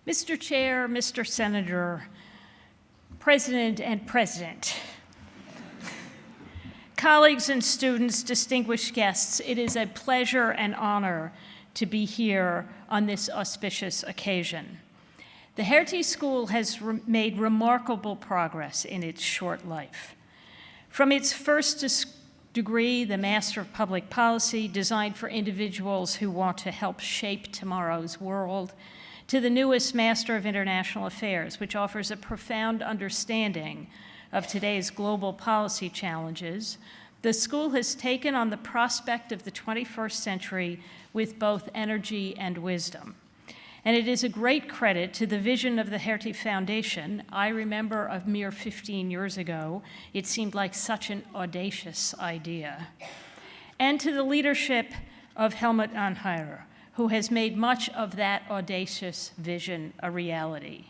Mr. Chair, Mr. Senator, President and President, colleagues and students, distinguished guests, it is a pleasure and honor to be here on this auspicious occasion. The Hertie School has made remarkable progress in its short life. From its first degree, the Master of Public Policy, designed for individuals who want to help shape tomorrow's world, to the newest Master of International Affairs, which offers a profound understanding of today's global policy challenges, the school has taken on the prospect of the 21st century with both energy and wisdom. And it is a great credit to the vision of the Hertie Foundation. I remember a mere 15 years ago, it seemed like such an audacious idea. And to the leadership of Helmut Anheier, who has made much of that audacious vision a reality.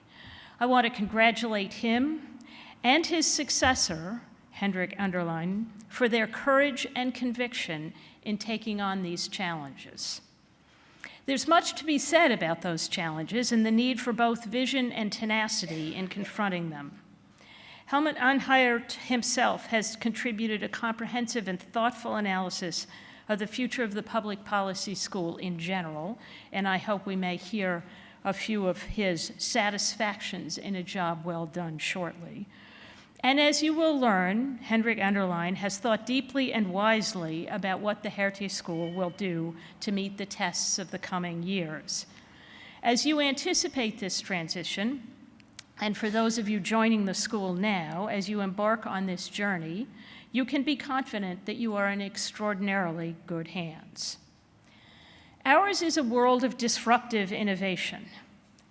I want to congratulate him and his successor, Hendrik Anderlein, for their courage and conviction in taking on these challenges. There's much to be said about those challenges and the need for both vision and tenacity in confronting them. Helmut Anheier himself has contributed a comprehensive and thoughtful analysis of the future of the public policy school in general, and I hope we may hear a few of his satisfactions in a job well done shortly. And as you will learn, Hendrik Anderlein has thought deeply and wisely about what the Hertie School will do to meet the tests of the coming years. As you anticipate this transition, and for those of you joining the school now, as you embark on this journey, you can be confident that you are in extraordinarily good hands. Ours is a world of disruptive innovation.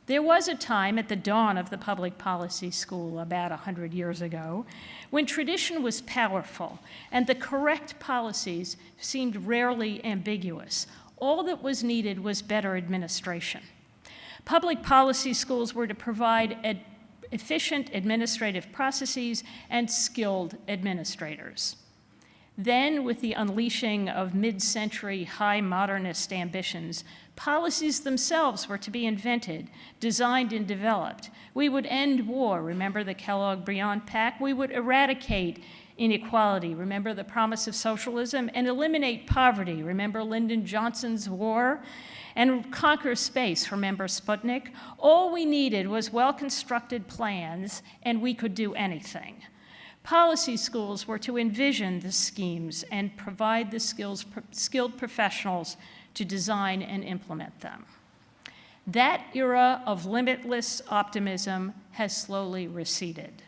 There was a time at the dawn of the public policy school about 100 years ago when tradition was powerful and the correct policies seemed rarely ambiguous. All that was needed was better administration. Public policy schools were to provide efficient administrative processes and skilled administrators. Then, with the unleashing of mid-century high modernist ambitions, policies themselves were to be invented, designed, and developed. We would end war, remember the Kellogg-Briand Pact? We would eradicate inequality, remember the promise of socialism? And eliminate poverty, remember Lyndon Johnson's war? And conquer space, remember Sputnik? All we needed was well-constructed plans, and we could do anything. Policy schools were to envision the schemes and provide the skilled professionals to design and implement them. That era of limitless optimism has slowly receded.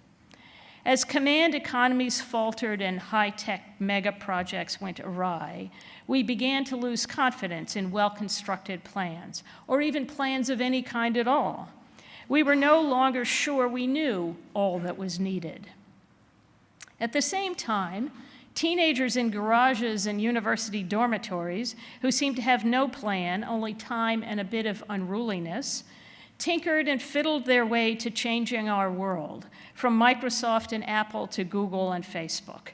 As command economies faltered and high-tech mega projects went awry, we began to lose confidence in well-constructed plans, or even plans of any kind at all. We were no longer sure we knew all that was needed. At the same time, teenagers in garages and university dormitories who seemed to have no plan, only time and a bit of unruliness, tinkered and fiddled their way to changing our world, from Microsoft and Apple to Google and Facebook.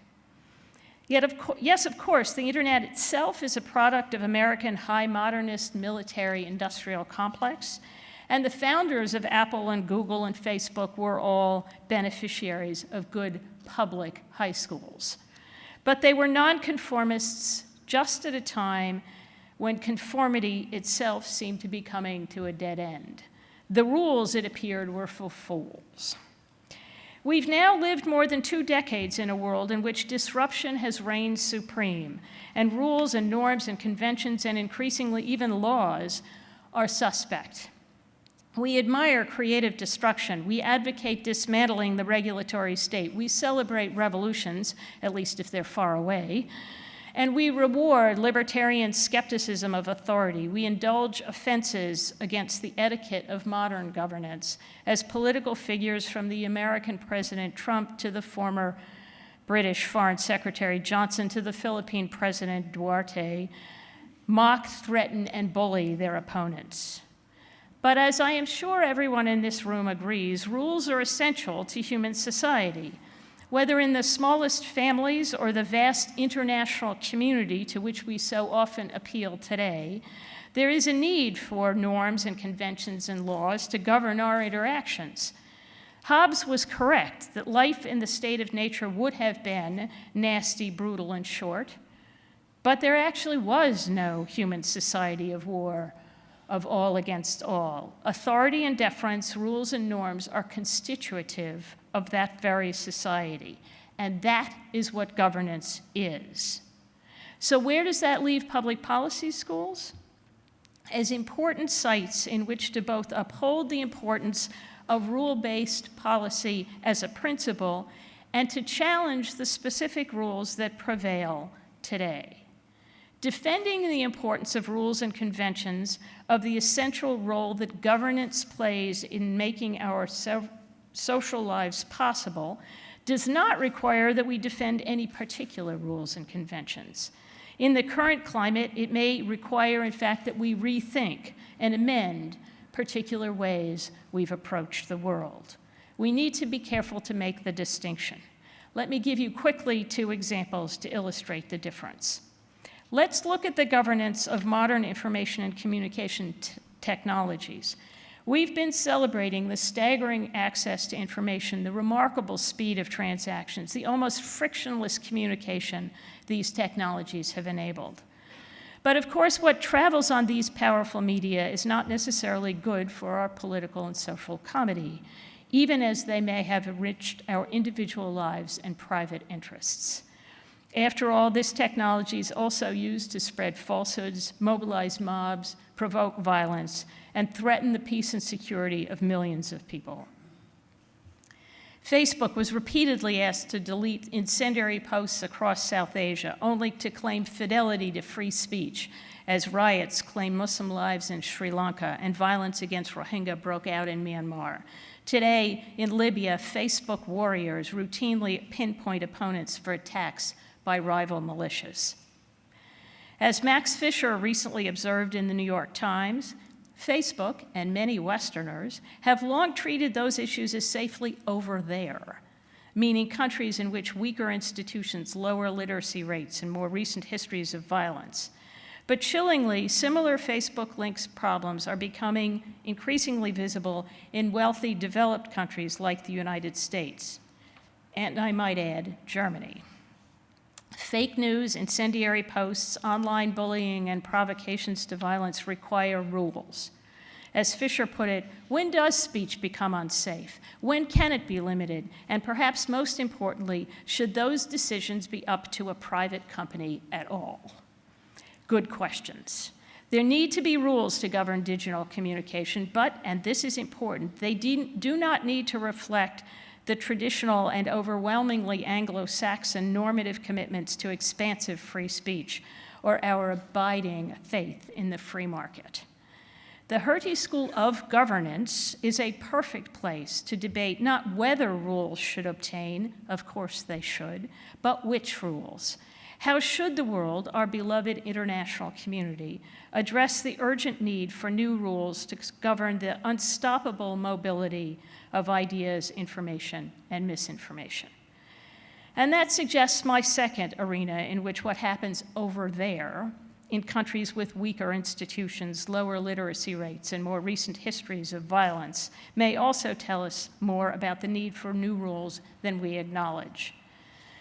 Yet, yes, of course, the internet itself is a product of American high modernist military industrial complex, and the founders of Apple and Google and Facebook were all beneficiaries of good public high schools. But they were nonconformists just at a time when conformity itself seemed to be coming to a dead end. The rules, it appeared, were for fools. We've now lived more than 2 decades in a world in which disruption has reigned supreme, and rules and norms and conventions and increasingly even laws are suspect. We admire creative destruction. We advocate dismantling the regulatory state. We celebrate revolutions, at least if they're far away. And we reward libertarian skepticism of authority. We indulge offenses against the etiquette of modern governance as political figures from the American President Trump to the former British Foreign Secretary Johnson to the Philippine President Duarte mock, threaten, and bully their opponents. But as I am sure everyone in this room agrees, rules are essential to human society. Whether in the smallest families or the vast international community to which we so often appeal today, there is a need for norms and conventions and laws to govern our interactions. Hobbes was correct that life in the state of nature would have been nasty, brutal, and short, but there actually was no human society of war, of all against all. Authority and deference, rules and norms are constitutive of that very society, and that is what governance is. So where does that leave public policy schools? As important sites in which to both uphold the importance of rule-based policy as a principle and to challenge the specific rules that prevail today. Defending the importance of rules and conventions, of the essential role that governance plays in making our social lives possible, does not require that we defend any particular rules and conventions. In the current climate, it may require, in fact, that we rethink and amend particular ways we've approached the world. We need to be careful to make the distinction. Let me give you quickly 2 examples to illustrate the difference. Let's look at the governance of modern information and communication technologies. We've been celebrating the staggering access to information, the remarkable speed of transactions, the almost frictionless communication these technologies have enabled. But of course, what travels on these powerful media is not necessarily good for our political and social comity, even as they may have enriched our individual lives and private interests. After all, this technology is also used to spread falsehoods, mobilize mobs, provoke violence, and threaten the peace and security of millions of people. Facebook was repeatedly asked to delete incendiary posts across South Asia, only to claim fidelity to free speech, as riots claimed Muslim lives in Sri Lanka and violence against Rohingya broke out in Myanmar. Today, in Libya, Facebook warriors routinely pinpoint opponents for attacks by rival militias. As Max Fisher recently observed in the New York Times, Facebook and many Westerners have long treated those issues as safely over there, meaning countries in which weaker institutions, lower literacy rates, and more recent histories of violence. But chillingly, similar Facebook links problems are becoming increasingly visible in wealthy, developed countries like the United States, and I might add, Germany. Fake news, incendiary posts, online bullying, and provocations to violence require rules. As Fisher put it, when does speech become unsafe? When can it be limited? And perhaps most importantly, should those decisions be up to a private company at all? Good questions. There need to be rules to govern digital communication, but, and this is important, they do not need to reflect the traditional and overwhelmingly Anglo-Saxon normative commitments to expansive free speech or our abiding faith in the free market. The Hertie School of Governance is a perfect place to debate not whether rules should obtain, of course they should, but which rules. How should the world, our beloved international community, address the urgent need for new rules to govern the unstoppable mobility of ideas, information, and misinformation? And that suggests my second arena in which what happens over there in countries with weaker institutions, lower literacy rates, and more recent histories of violence may also tell us more about the need for new rules than we acknowledge.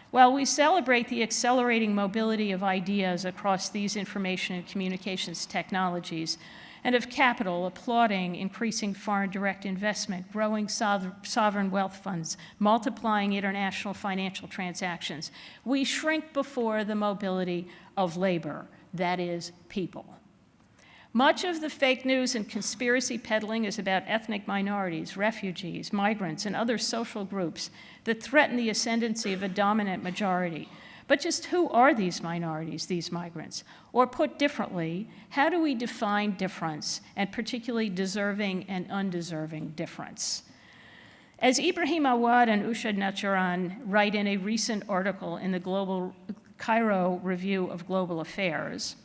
While we celebrate the accelerating mobility of ideas across these information and communications technologies, and of capital, applauding increasing foreign direct investment, growing sovereign wealth funds, multiplying international financial transactions, we shrink before the mobility of labor, that is, people. Much of the fake news and conspiracy peddling is about ethnic minorities, refugees, migrants, and other social groups that threaten the ascendancy of a dominant majority. But just who are these minorities, these migrants? Or put differently, how do we define difference, and particularly deserving and undeserving difference? As Ibrahim Awad and Usha Nacharan write in a recent article in the Cairo Review of Global Affairs,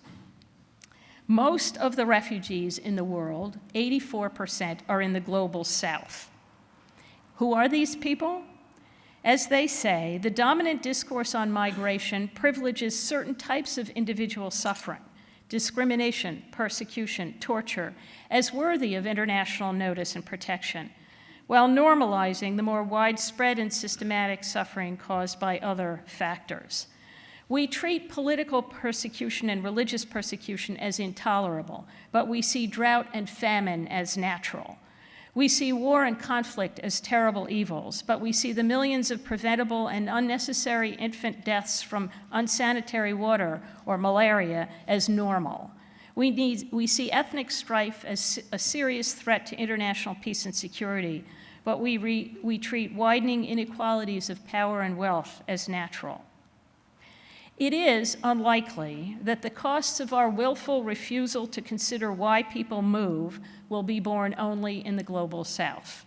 most of the refugees in the world, 84%, are in the global south. Who are these people? As they say, the dominant discourse on migration privileges certain types of individual suffering, discrimination, persecution, torture, as worthy of international notice and protection, while normalizing the more widespread and systematic suffering caused by other factors. We treat political persecution and religious persecution as intolerable, but we see drought and famine as natural. We see war and conflict as terrible evils, but we see the millions of preventable and unnecessary infant deaths from unsanitary water or malaria as normal. We see ethnic strife as a serious threat to international peace and security, but we treat widening inequalities of power and wealth as natural. It is unlikely that the costs of our willful refusal to consider why people move will be borne only in the global South.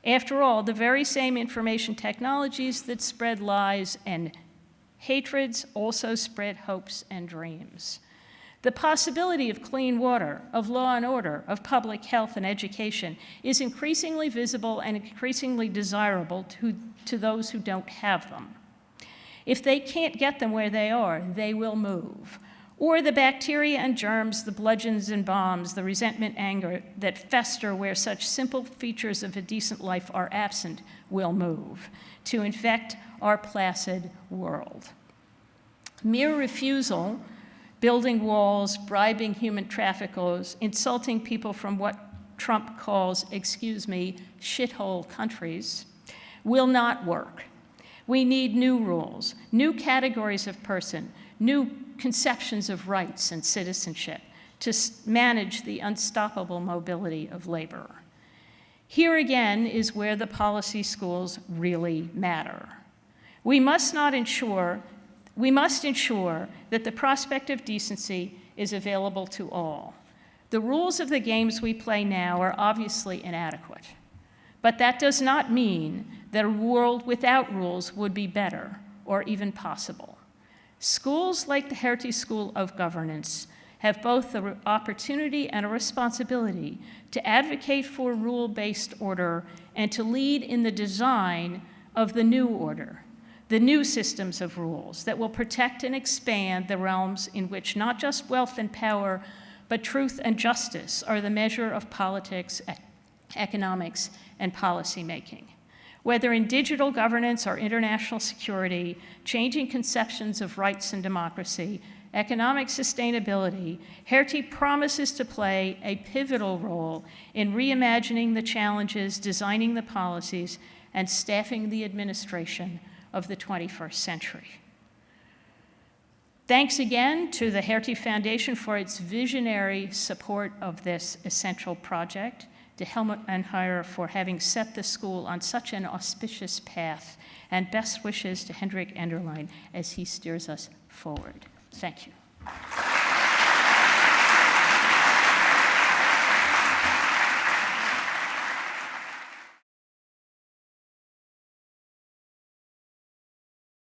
After all, the very same information technologies that spread lies and hatreds also spread hopes and dreams. The possibility of clean water, of law and order, of public health and education is increasingly visible and increasingly desirable to those who don't have them. If they can't get them where they are, they will move. Or the bacteria and germs, the bludgeons and bombs, the resentment, anger that fester where such simple features of a decent life are absent will move to infect our placid world. Mere refusal, building walls, bribing human traffickers, insulting people from what Trump calls, excuse me, shithole countries, will not work. We need new rules, new categories of person, new conceptions of rights and citizenship to manage the unstoppable mobility of labor. Here again is where the policy schools really matter. We must ensure that the prospect of decency is available to all. The rules of the games we play now are obviously inadequate, but that does not mean that a world without rules would be better or even possible. Schools like the Hertie School of Governance have both the opportunity and a responsibility to advocate for rule-based order and to lead in the design of the new order, the new systems of rules that will protect and expand the realms in which not just wealth and power, but truth and justice are the measure of politics, economics, and policymaking. Whether in digital governance or international security, changing conceptions of rights and democracy, economic sustainability, Hertie promises to play a pivotal role in reimagining the challenges, designing the policies, and staffing the administration of the 21st century. Thanks again to the Hertie Foundation for its visionary support of this essential project, to Helmut and Heyer for having set the school on such an auspicious path, and best wishes to Hendrik Enderlein as he steers us forward. Thank you.